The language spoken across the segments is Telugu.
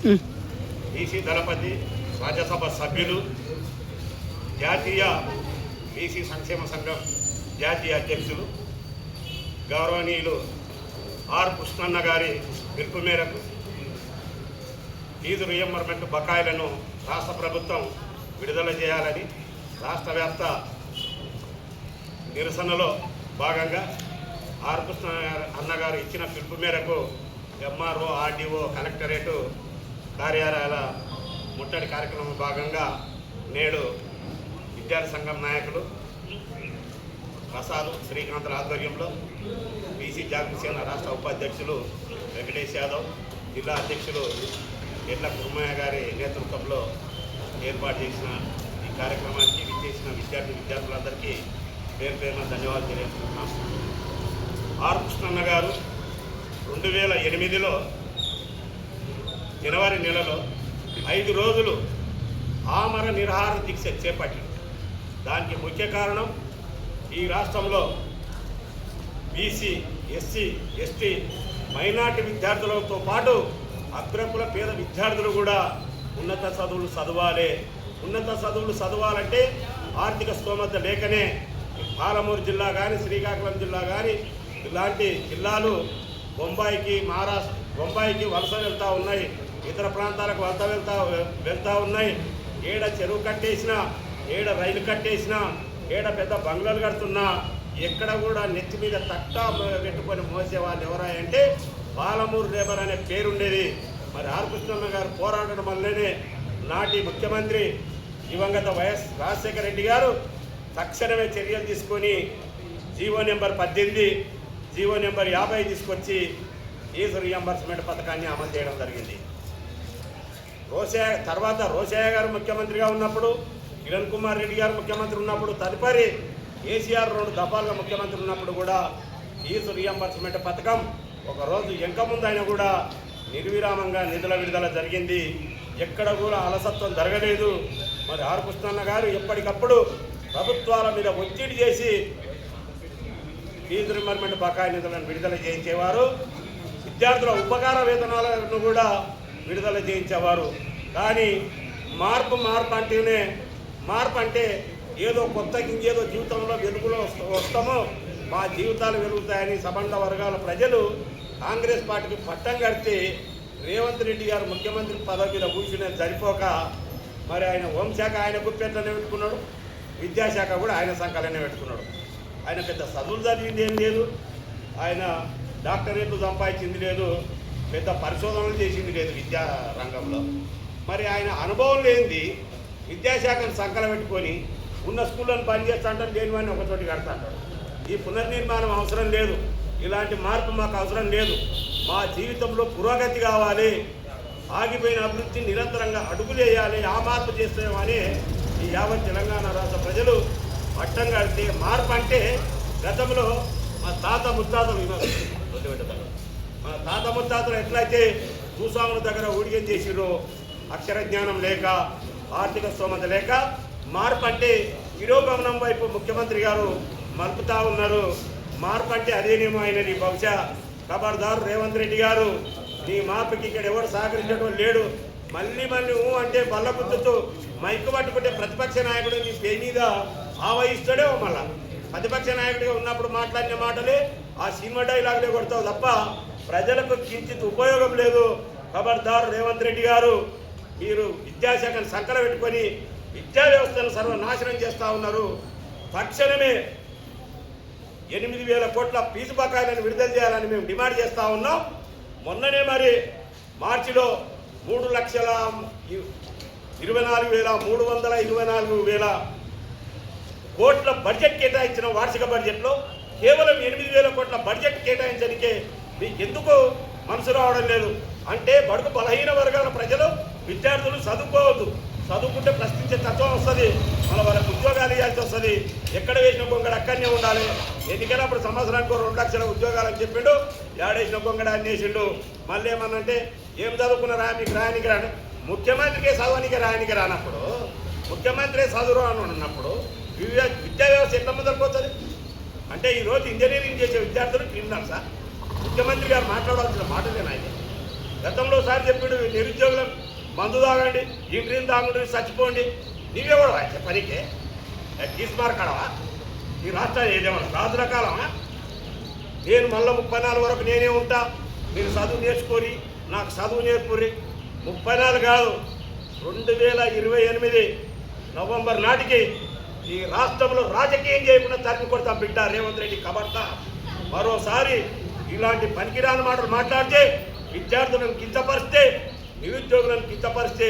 బీసీ దళపతి రాజ్యసభ సభ్యులు, జాతీయ బీసీ సంక్షేమ సంఘం జాతీయ అధ్యక్షులు గౌరవనీయులు ఆర్ కృష్ణన్న గారి పిలుపు మేరకు ఫీజు రీయింబర్స్మెంట్ బకాయిలను రాష్ట్ర ప్రభుత్వం విడుదల చేయాలని రాష్ట్ర వ్యాప్త నిరసనలో భాగంగా ఆర్ కృష్ణ అన్నగారు ఇచ్చిన పిలుపు మేరకు ఎంఆర్ఓ, ఆర్డీఓ, కలెక్టరేటు కార్యాలయాల ముట్టడి కార్యక్రమం భాగంగా నేడు విద్యార్థి సంఘం నాయకులు ప్రసాద్, శ్రీకాంత్ ఆధ్వర్యంలో బీసీ జాగృతి సేన రాష్ట్ర ఉపాధ్యక్షులు వెంకటేష్ యాదవ్, జిల్లా అధ్యక్షులు ఎడ్ల కుర్మయ్య గారి నేతృత్వంలో ఏర్పాటు చేసిన ఈ కార్యక్రమానికి విచ్చేసిన విద్యార్థులందరికీ పేరు పేరున ధన్యవాదాలు తెలియజేస్తున్నాం. ఆర్ కృష్ణన్న గారు 2008లో జనవరి నెలలో 5 రోజులు ఆమర నిరాహార దీక్ష చేపట్టింది. దానికి ముఖ్య కారణం ఈ రాష్ట్రంలో బీసీ, ఎస్సీ, ఎస్టీ, మైనార్టీ విద్యార్థులతో పాటు అగ్రకుల పేద విద్యార్థులు కూడా ఉన్నత చదువులు చదవాలి. ఉన్నత చదువులు చదవాలంటే ఆర్థిక స్తోమత లేకనే పాలమూరు జిల్లా కానీ, శ్రీకాకుళం జిల్లా కానీ ఇలాంటి జిల్లాలు బొంబాయికి వలస వెళ్తూ ఉన్నాయి, ఇతర ప్రాంతాలకు వెళ్తూ ఉన్నాయి. ఏడ చెరువు కట్టేసినా, ఏడ రైలు కట్టేసినా, ఏడ పెద్ద బంగ్లాలు కడుతున్నా ఎక్కడ కూడా నెత్తి మీద తట్టా పెట్టుకొని మోసేవాళ్ళు ఎవరా అంటే పాలమూరు లేబర్ అనే పేరుండేది. మరి ఆర్ కృష్ణన్న గారు పోరాడడం వల్లనే నాటి ముఖ్యమంత్రి దివంగత వైఎస్ రాజశేఖర రెడ్డి గారు తక్షణమే చర్యలు తీసుకొని జీవో నెంబర్ 18, జీవో నెంబర్ 50 తీసుకొచ్చి ఫీజు రీయింబర్స్మెంట్ పథకాన్ని అమలు చేయడం జరిగింది. తర్వాత రోషయ్య గారు ముఖ్యమంత్రిగా ఉన్నప్పుడు, కిరణ్ కుమార్ రెడ్డి గారు ముఖ్యమంత్రి ఉన్నప్పుడు, తదుపరి కేసీఆర్ 2 దఫాలుగా ముఖ్యమంత్రి ఉన్నప్పుడు కూడా ఫీజు రీయింబర్స్మెంట్ పథకం ఒకరోజు ఎంకముందు అయినా కూడా నిర్విరామంగా నిధుల విడుదల జరిగింది. ఎక్కడ కూడా అలసత్వం జరగలేదు. మరి ఆర్ కృష్ణన్న గారు ఎప్పటికప్పుడు ప్రభుత్వాల మీద ఒత్తిడి చేసి ఫీజు రీయింబర్స్మెంట్ బకాయి నిధులను విడుదల చేయించేవారు. విద్యార్థుల ఉపకార వేతనాలను కూడా విడుదల చేయించేవారు. కానీ మార్పు అంటే ఏదో కొత్త ఇంకేదో జీవితంలో వెలుగులో వస్తామో మా జీవితాలు వెలుగుతాయని సబండ వర్గాల ప్రజలు కాంగ్రెస్ పార్టీకి పట్టం కడితే రేవంత్ రెడ్డి గారు ముఖ్యమంత్రి పదవి మీద కూర్చునేది సరిపోక మరి ఆయన హోంశాఖ ఆయన గుప్పెట్లనే పెట్టుకున్నాడు, విద్యాశాఖ కూడా ఆయన సంఖ్యలోనే పెట్టుకున్నాడు. ఆయన పెద్ద చదువులు చదివింది ఏం లేదు, ఆయన డాక్టరేట్లు సంపాదించింది లేదు, పెద్ద పరిశోధనలు చేసింది లేదు విద్యా రంగంలో. మరి ఆయన అనుభవం లేనిది విద్యాశాఖను సంకల పెట్టుకొని ఉన్న స్కూళ్ళను పనిచేస్తా అంటారు, లేనివన్నీ ఒకచోటి కడతా అంటారు. ఈ పునర్నిర్మాణం అవసరం లేదు, ఇలాంటి మార్పు మాకు అవసరం లేదు. మా జీవితంలో పురోగతి కావాలి, ఆగిపోయిన అభివృద్ధి నిరంతరంగా అడుగులేయాలి, ఆ మార్పు చేస్తామని ఈ యావత్ తెలంగాణ రాష్ట్ర ప్రజలు పట్టం కడితే మార్పు అంటే గతంలో మా తాత ముత్తాతలు ఎట్లయితే భూస్వాముల దగ్గర ఊడిగం చేసిరో అక్షర జ్ఞానం లేక, ఆర్థిక స్తోమత లేక, మార్పు అంటే తిరోగమనం వైపు ముఖ్యమంత్రి గారు మలుపుతా ఉన్నారు. మార్పు అంటే అదేనేమో అయినది. బహుశా ఖబర్దారు రేవంత్ రెడ్డి గారు, నీ మార్పుకి ఇక్కడ ఎవరు సహకరించడం లేడు. మళ్ళీ అంటే బల్లగుద్దుతూ మైకు పట్టుకుంటే ప్రతిపక్ష నాయకుడు నీ పే మీద ఆవహిస్తాడేమో. మళ్ళా ప్రతిపక్ష నాయకుడిగా ఉన్నప్పుడు మాట్లాడిన మాటలే ఆ సినిమా డైలాగులే కొడతావు తప్ప ప్రజలకు కించిత్ ఉపయోగం లేదు. ఖబర్దారు రేవంత్ రెడ్డి గారు, మీరు విద్యాశాఖను సంకల పెట్టుకొని విద్యా వ్యవస్థను సర్వనాశనం చేస్తూ ఉన్నారు. తక్షణమే 8,000 కోట్ల ఫీజు బకాయిలను విడుదల చేయాలని మేము డిమాండ్ చేస్తూ ఉన్నాం. మొన్ననే మరి మార్చిలో 3,24,324,000 కోట్ల బడ్జెట్ కేటాయించిన వార్షిక బడ్జెట్లో కేవలం 8,000 కోట్ల బడ్జెట్ కేటాయించడానికే మీకు ఎందుకు మనసు రావడం లేదు? అంటే బడుగు బలహీన వర్గాల ప్రజలు, విద్యార్థులు చదువుకోవద్దు, చదువుకుంటే ప్రశ్నించే తత్వం వస్తుంది, మన వాళ్ళకి ఉద్యోగాలు ఇవ్వాల్సి వస్తుంది. ఎక్కడ వేసిన గొంగడ అక్కడనే ఉండాలి. ఎన్నికైనప్పుడు సంవత్సరానికి 2 లక్షల ఉద్యోగాలు అని చెప్పిండు, ఏడేసిన గొంగడ అన్నేసిండు. మళ్ళీ ఏమన్నంటే ఏం చదువుకున్నారా మీకు రాయనికి రాని, ముఖ్యమంత్రికే చదవనికి రాయనికి రానప్పుడు, ముఖ్యమంత్రి చదువు అని ఉన్నప్పుడు విద్యా వ్యవస్థ ఎట్లా మొదలుపోతుంది? అంటే ఈరోజు ఇంజనీరింగ్ చేసే విద్యార్థులు క్రిమినల్సా? ముఖ్యమంత్రి గారు మాట్లాడాల్సిన మాటలేనా? గతంలో సార్ చెప్పాడు నిరుద్యోగులు మందు తాగండి ఇంటిని తాగండి చచ్చిపోండి. నీవే కూడా వచ్చే పనికి తీసుమారకడవా ఈ రాష్ట్రాన్ని ఏదేమన్నా రాజుల కాలమా? నేను మళ్ళీ 34 వరకు నేనే ఉంటా, మీరు చదువు నేర్చుకొని నాకు చదువు నేర్పురి. 34 కాదు 2028 నవంబర్ నాటికి ఈ రాష్ట్రంలో రాజకీయం చేయకుండా తరిమి కొడతాం బిడ్డ రేవంత్ రెడ్డి కబర్తా. మరోసారి ఇలాంటి పనికిరాని మాటలు మాట్లాడితే, విద్యార్థులను కించపరిస్తే, నిరుద్యోగులను కించపరిస్తే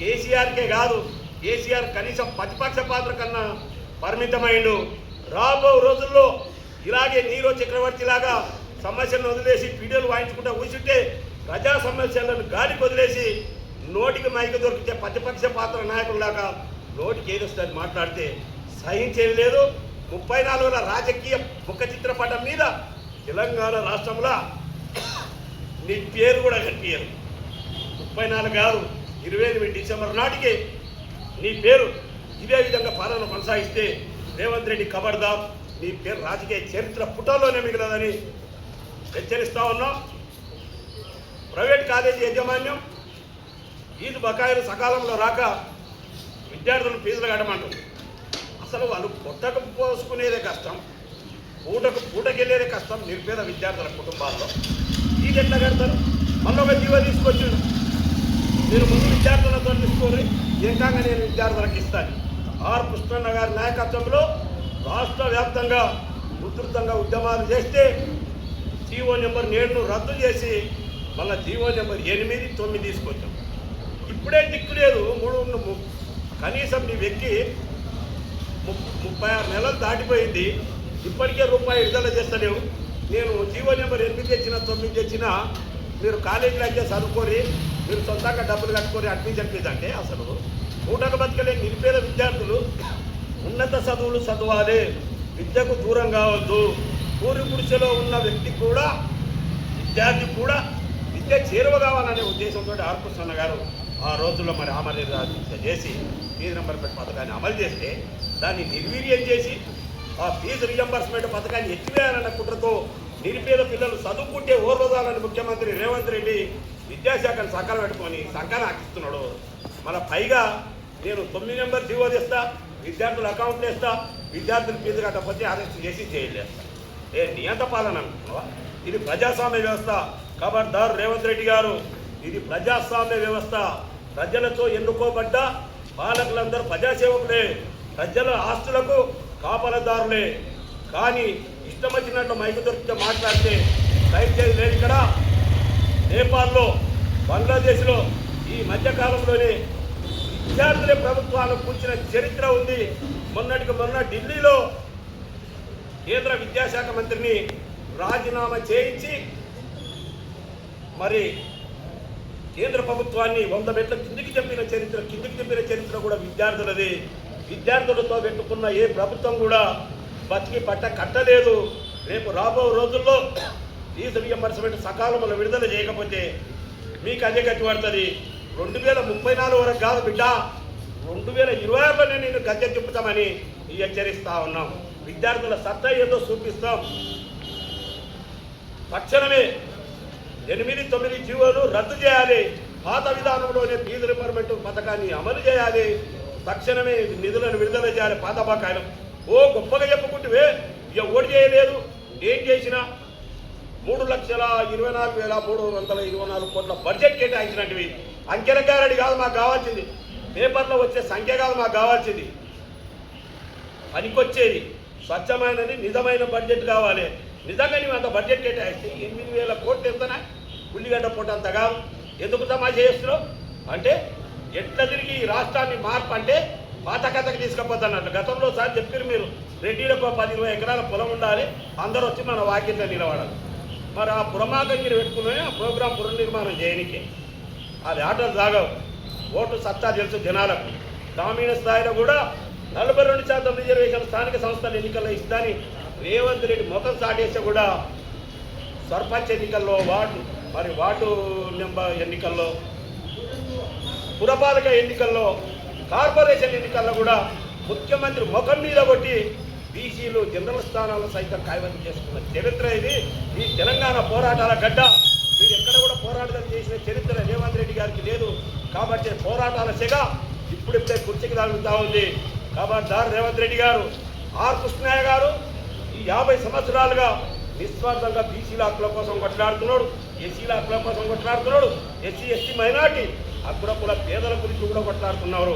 కేసీఆర్కే కాదు, కేసీఆర్ కనీసం ప్రతిపక్ష పాత్ర కన్నా పరిమితమైండు. రాబో రోజుల్లో ఇలాగే నీరో చక్రవర్తి లాగా సమస్యలను వదిలేసి పీడియోలు వాయించుకుంటూ కూర్చుంటే ప్రజా సమస్యలను గాలికి వదిలేసి నోటికి మైకి దొరికితే ప్రతిపక్ష పాత్ర నాయకుల్లాగా నోటికి ఏదొస్తుంది మాట్లాడితే సహించేది లేదు. 34వ రాజకీయ ముఖ చిత్రపటం మీద తెలంగాణ రాష్ట్రంలో నీ పేరు కూడా కనిపించరు. 34 కాదు 28 డిసెంబర్ నాటికి నీ పేరు ఇదే విధంగా పాలన కొనసాగిస్తే రేవంత్ రెడ్డి ఖబర్దార్, నీ పేరు రాజకీయ చరిత్ర పుటల్లోనే మిగలదని హెచ్చరిస్తా ఉన్నాం. ప్రైవేట్ కాలేజీ యాజమాన్యం ఫీజు బకాయిలు సకాలంలో రాక విద్యార్థులను ఫీజులు కట్టమంటారు. అసలు వాళ్ళు పొట్టకు పోసుకునేదే కష్టం, పూటకెళ్ళేదే కష్టం. నిరుపేద విద్యార్థుల కుటుంబాల్లో ఫీజు ఎట్లా కడతారు? మళ్ళీ ఒక జీవో తీసుకొచ్చాడు, నేను ముందు విద్యార్థులతో తీసుకొని ఏకంగా నేను విద్యార్థులకు ఇస్తాను. ఆర్ కృష్ణన్న గారి నాయకత్వంలో రాష్ట్ర వ్యాప్తంగా ఉధృతంగా ఉద్యమాలు చేస్తే జీవో నెంబర్ 7ను రద్దు చేసి మళ్ళీ జీవో నెంబర్ 8, 9 తీసుకొచ్చాం. ఇప్పుడే దిక్కు లేదు. కనీసం నీ వ్యక్తి 36 నెలలు దాటిపోయింది, ఇప్పటికే రూపాయి విడుదల చేస్తలేవు. నేను జీవో నెంబర్ 8 తెచ్చినా 9 తెచ్చినా మీరు కాలేజీలో అయితే చదువుకొని మీరు సొంతంగా డబ్బులు కట్టుకొని అడ్మిషన్ ఫీజు అంటే అసలు పూటకు బతకలే నిరుపేద విద్యార్థులు ఉన్నత చదువులు చదవాలి, విద్యకు దూరం కావద్దు. పూరి గుడిసెలో ఉన్న వ్యక్తి కూడా విద్యార్థి కూడా విద్య చేరువ కావాలనే ఉద్దేశంతో ఆర్ కృష్ణన్న గారు ఆ రోజుల్లో మరి ఆమరణ చేసి ఫీజు రింబర్స్మెంట్ పథకాన్ని అమలు చేస్తే దాన్ని నిర్వీర్యం చేసి ఆ ఫీజు రియంబర్స్మెంట్ పథకాన్ని ఎత్తివేయాలన్న కుట్రతో నిరుపేద పిల్లలు చదువుకుంటే ఓర్వదాలని ముఖ్యమంత్రి రేవంత్ రెడ్డి విద్యాశాఖను సంకలం పెట్టుకొని సంకలం ఆకిస్తున్నాడు. మన పైగా నేను 9 నెంబర్ జీవో తెస్తా, విద్యార్థుల అకౌంట్లు వేస్తా, విద్యార్థులు ఫీజు కట్టకపోతే అరెస్ట్ చేసి జైలు వేస్తా. నియంత పాలన అనుకుంటున్నావా? ఇది ప్రజాస్వామ్య వ్యవస్థ. ఖబర్దార్ రేవంత్ రెడ్డి గారు, ఇది ప్రజాస్వామ్య వ్యవస్థ. ప్రజలతో ఎన్నుకోబడ్డ పాలకులందరూ ప్రజాసేవకులే, ప్రజల ఆస్తులకు కాపలదారులే. కానీ ఇష్టం వచ్చినట్లు మైకు దొరికితే మాట్లాడితే దయచేసి లేదు. ఇక్కడ నేపాల్లో, బంగ్లాదేశ్లో ఈ మధ్యకాలంలోనే విద్యార్థులే ప్రభుత్వాలను కూర్చిన చరిత్ర ఉంది. మొన్నటికి మొన్న ఢిల్లీలో కేంద్ర విద్యాశాఖ మంత్రిని రాజీనామా చేయించి మరి కేంద్ర ప్రభుత్వాన్ని 100 మెట్ల కిందికి చెప్పిన చరిత్ర కూడా విద్యార్థులది. విద్యార్థులతో పెట్టుకున్న ఏ ప్రభుత్వం కూడా బతికి పట్ట కట్టలేదు. రేపు రాబో రోజుల్లో ఫీజు రియంబర్స్మెంట్ సకాలంలో విడుదల చేయకపోతే మీకు అదే గతి పడుతుంది. 2034 వరకు కాదు బిడ్డ, 2026లోనే నేను గద్దె తిప్పుతామని హెచ్చరిస్తా ఉన్నాం. విద్యార్థుల సత్తా ఏదో చూపిస్తాం. తక్షణమే 8, 9 జీవోలు రద్దు చేయాలి. పాత విధానంలోనే ఫీజు రింబర్స్మెంట్ పథకాన్ని అమలు చేయాలి. తక్షణమే నిధులను విడుదల చేయాలి. పాత బకాయిలు గొప్పగా చెప్పుకుంటే ఓటు చేయలేదు. ఏం చేసినా 3,24,324 కోట్ల బడ్జెట్ కేటాయించినట్టువి అంకెల గారడి కాదు మాకు కావాల్సింది, పేపర్లో వచ్చే సంఖ్య కాదు మాకు కావాల్సింది, పనికొచ్చేది స్వచ్ఛమైనది నిజమైన బడ్జెట్ కావాలి. నిజంగా నీవు అంత బడ్జెట్ కేటాయిస్తే 8,000 కోట్లు ఎంతనా? ఉల్లిగడ్డ పూట అంత కాదు. ఎందుకు తమాషా చేస్తున్నావు అంటే ఎట్లా తిరిగి ఈ రాష్ట్రాన్ని మార్పు అంటే పాత కథకు తీసుకుపోతున్నట్లు. గతంలో సార్ చెప్పారు మీరు రెడ్డిలకు 10-20 ఎకరాల పొలం ఉండాలి, అందరూ వచ్చి మన వాకిట్లో నిలబడాలి. మరి ఆ పురమాకంగిరి పెట్టుకునే ఆ ప్రోగ్రాం పునర్నిర్మాణం చేయనికే అది ఆటలు సాగవు. ఓటు సత్తా తెలుసు జనాలకు. గ్రామీణ స్థాయిలో కూడా 42% రిజర్వేషన్ స్థానిక సంస్థల ఎన్నికల్లో ఇస్తాని రేవంత్ రెడ్డి మొత్తం సాటేస్తే కూడా సర్పంచ్ ఎన్నికల్లో వార్డు నెంబర్ ఎన్నికల్లో, పురపాలక ఎన్నికల్లో, కార్పొరేషన్ ఎన్నికల్లో కూడా ముఖ్యమంత్రి ముఖం మీద కొట్టి బీసీలు జనరల్ స్థానాలను సైతం కైవసం చేసుకున్న చరిత్ర ఇది. ఈ తెలంగాణ పోరాటాల గడ్డ మీరు ఎక్కడ కూడా పోరాటం చేసిన చరిత్ర రేవంత్ రెడ్డి గారికి లేదు. కాబట్టి పోరాటాల సెగ ఇప్పుడిప్పుడే కుర్చీకి తగులుతూ ఉంది. కాబట్టి రేవంత్ రెడ్డి గారు, ఆర్ కృష్ణయ్య గారు ఈ 50 సంవత్సరాలుగా నిస్వార్థంగా బీసీల హక్కుల కోసం కొట్లాడుతున్నాడు, ఎస్సీల హక్కుల కోసం కొట్లాడుతున్నాడు, ఎస్సీ ఎస్టీ మైనార్టీ హక్కుల పేదల గురించి కూడా కొట్లాడుతున్నారు.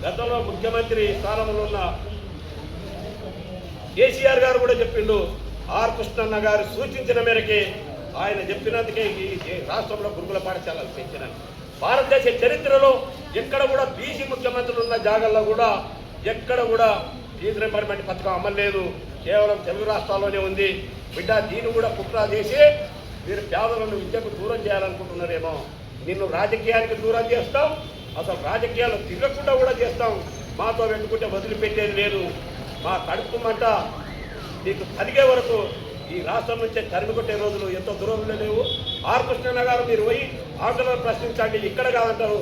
గతంలో ముఖ్యమంత్రి స్థానంలో ఉన్న కేసీఆర్ గారు కూడా చెప్పిండు, ఆర్ కృష్ణన్న గారు సూచించిన మేరకే ఆయన చెప్పినందుకే ఈ రాష్ట్రంలో గురుకుల పాఠశాలలు పెంచినారు. భారతదేశ చరిత్రలో ఎక్కడ కూడా బీసీ ముఖ్యమంత్రులు ఉన్న జాగాల్లో కూడా ఎక్కడ కూడా ఫీజు రింబర్స్మెంట్ పథకం అమలు లేదు. కేవలం తెలుగు రాష్ట్రాల్లోనే ఉంది. బిడ్డ దీన్ని కూడా కుట్ర చేసి మీరు పేదలను విద్యకు దూరం చేయాలనుకుంటున్నారేమో. నిన్ను రాజకీయానికి దూరం చేస్తాం, అసలు రాజకీయాలు తిరగకుండా కూడా చేస్తాం. మాతో పెట్టుకుంటే వదిలిపెట్టేది లేదు. మా కడుపు మంట నీకు కలిగే వరకు ఈ రాష్ట్రం నుంచే తరిమి కొట్టే రోజులు ఎంతో దూరంలో లేవు. ఆర్ కృష్ణన్న గారు మీరు పోయి ఆటలను ప్రశ్నించండి, ఇక్కడ కాదంటారు.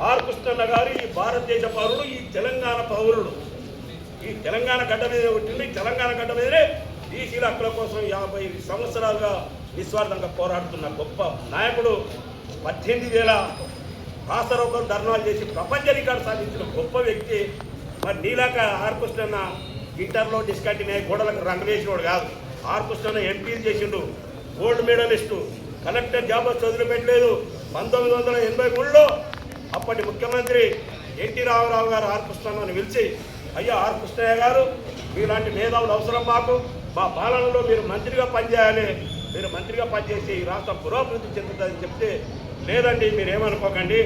ఆర్ కృష్ణన్న గారు ఈ భారతదేశ పౌరుడు, ఈ తెలంగాణ పౌరుడు, ఈ తెలంగాణ గడ్డ మీద పుట్టింది. తెలంగాణ గడ్డ మీదనే బీసీల హక్కుల కోసం 50 సంవత్సరాలుగా నిస్వార్థంగా పోరాడుతున్న గొప్ప నాయకుడు. 18,000 రాష్ట్రరోగం ధర్నాలు చేసి ప్రపంచ రికార్డు సాధించిన గొప్ప వ్యక్తి. మరి నీలాక ఆర్ కృష్ణన్న ఇంటర్లో డిస్కంటిన్యూ గోడలకు రంగు వేసినోడు కాదు. ఆర్ కృష్ణన్న ఎంపీలు చేసిండు, గోల్డ్ మెడలిస్టు, కలెక్టర్ జాబ్ వదిలిపెట్టలేదు. 1983లో అప్పటి ముఖ్యమంత్రి ఎన్టీ రామారావు గారు ఆర్ కృష్ణన్నని పిలిచి, అయ్యా ఆర్ కృష్ణయ్య గారు మీలాంటి మేధావులు అవసరం మాకు, మా పాలనలో మీరు మంత్రిగా పనిచేయాలి, మీరు మంత్రిగా పనిచేసి ఈ రాష్ట్రం పురోభివృద్ధి చెందుతుందని చెప్తే, లేదండి మీరేమనుకోకండి,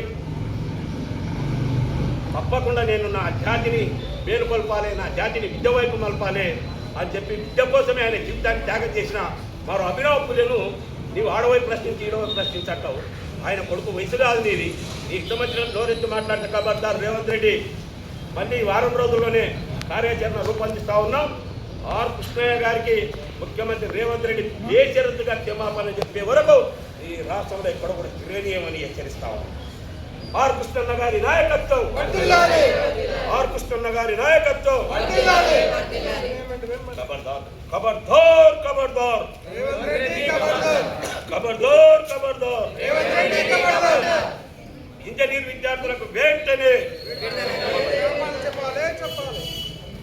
తప్పకుండా నేను నా జాతిని మేలుకొల్పాలి, నా జాతిని విద్య వైపు మలపాలి అని చెప్పి విద్య కోసమే ఆయన జీవితాన్ని త్యాగం చేసిన మరో అభినవ పుల్లెను నీవు ఆడవైపు ప్రశ్నించి ఈడవైపు ప్రశ్నించట్టావు. ఆయన కొడుకు వయసు కాదు నీది. నీ ఇష్టం వచ్చిన నోరెత్తి మాట్లాడిన ఖబర్దార్ రేవంత్ రెడ్డి. మళ్ళీ వారం రోజుల్లోనే కార్యాచరణ రూపొందిస్తూ ఉన్నాం. ఆర్ కృష్ణయ్య గారికి ముఖ్యమంత్రి రేవంత్ రెడ్డి బేషరతుగా క్షమాపణ చెప్పే వరకు ఈ రాష్ట్రంలో ఎక్కడ కూడా తిరగనీయమని హెచ్చరిస్తా ఉన్నాం. ఆర్ కృష్ణన్న గారి నాయకత్వం, ఆర్ కృష్ణన్న గారి నాయకత్వం. ఖబర్దార్ ఖబర్దార్ ఖబర్దార్ ఖబర్దార్ ఖబర్దార్. ఇంజనీర్ విద్యార్థులకు వెంటనే,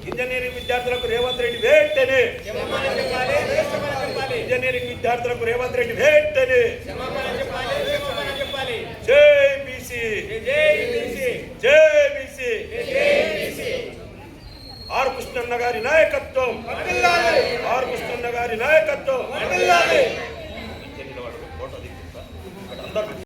ఇంజనీరింగ్ విద్యార్థులకు రేవంత్ రెడ్డి వెంటనే, ఇంజనీరింగ్ విద్యార్థులకు రేవంత్ రెడ్డి వెంటనే. జై బీసీ, జై బీసీ. ఆర్ కృష్ణన్న గారి నాయకత్వం.